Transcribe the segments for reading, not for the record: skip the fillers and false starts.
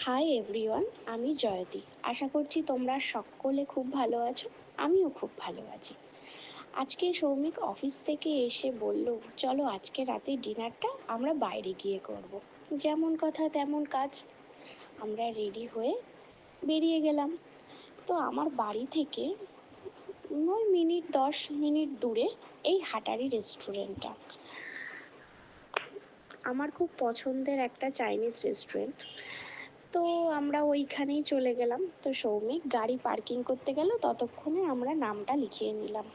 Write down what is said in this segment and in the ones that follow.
Hi everyone, আমি জয়তী। আশা করছি তোমরা সকলে খুব ভালো আছো। আমিও খুব ভালো আছি। আজকে সৌমিক অফিস থেকে এসে বলল, চলো আজকে রাতে ডিনারটা আমরা বাইরে গিয়ে করব। যেমন কথা তেমন কাজ। আমরা রেডি হয়ে বেরিয়ে গেলাম। তো আমার বাড়ি থেকে 10 মিনিট দূরে এই হাটারি রেস্টুরেন্টটা আমার খুব পছন্দের একটা চাইনিজ রেস্টুরেন্ট। তো আমরা ওইখানেই চলে গেলাম। তো সৌমিক গাড়ি পার্কিং করতে গেল, ততক্ষণে আমরা নামটা লিখিয়ে নিলাম।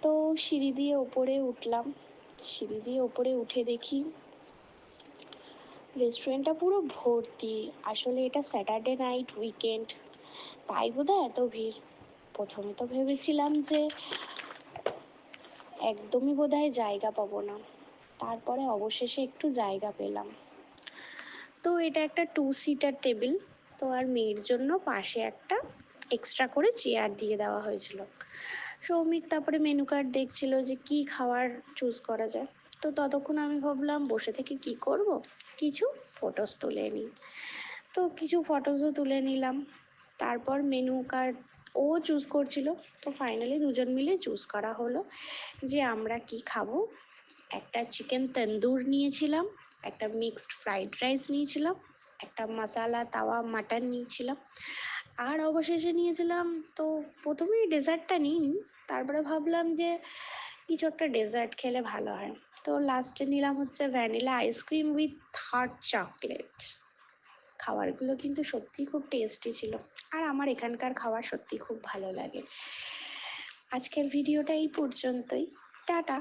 তো সিঁড়ি দিয়ে ওপরে উঠলাম। সিঁড়ি দিয়ে ওপরে উঠে দেখি রেস্টুরেন্টটা পুরো ভর্তি। আসলে এটা স্যাটারডে নাইট উইকেন্ড, তাই বোধহয় এত ভিড়। প্রথমে তো ভেবেছিলাম যে একদমই বোধহয় জায়গা পাবো না, তারপরে অবশেষে একটু জায়গা পেলাম। তো এটা একটা 2 সিটার টেবিল। তো আর মেয়ের জন্য পাশে একটা এক্সট্রা করে চেয়ার দিয়ে দেওয়া হয়েছিল। সৌমিক তারপরে মেনু কার্ড দেখছিল যে কি খাওয়ার চুজ করা যায়। তো ততক্ষণ আমি ভাবলাম বসে থেকে কি করব, কিছু ফটোস তুলে নিই। তো কিছু ফটোসও তুলে নিলাম। তারপর মেনু কার্ড ও চুজ করছিল। তো ফাইনালি দুজন মিলে চুজ করা হলো যে আমরা কি খাবো। একটা চিকেন তন্দুর নিয়েছিলাম, একটা মিক্সড ফ্রাইড রাইস নিয়েছিলাম, একটা মশালা তাওয়া মাটন নিয়েছিলাম, আর অবশেষে নিয়েছিলাম, তো প্রথমেই ডেজার্টটা নিইনি। তারপরে ভাবলাম যে কিছু একটা ডেজার্ট খেলে ভালো হয়। তো লাস্টে নিলাম হচ্ছে vanilla ice cream with hot chocolate. খাবারগুলো কিন্তু সত্যিই খুব টেস্টি ছিল, আর আমার এখানকার খাবার সত্যি খুব ভালো লাগে। আজকের ভিডিওটা এই পর্যন্তই। টাটা।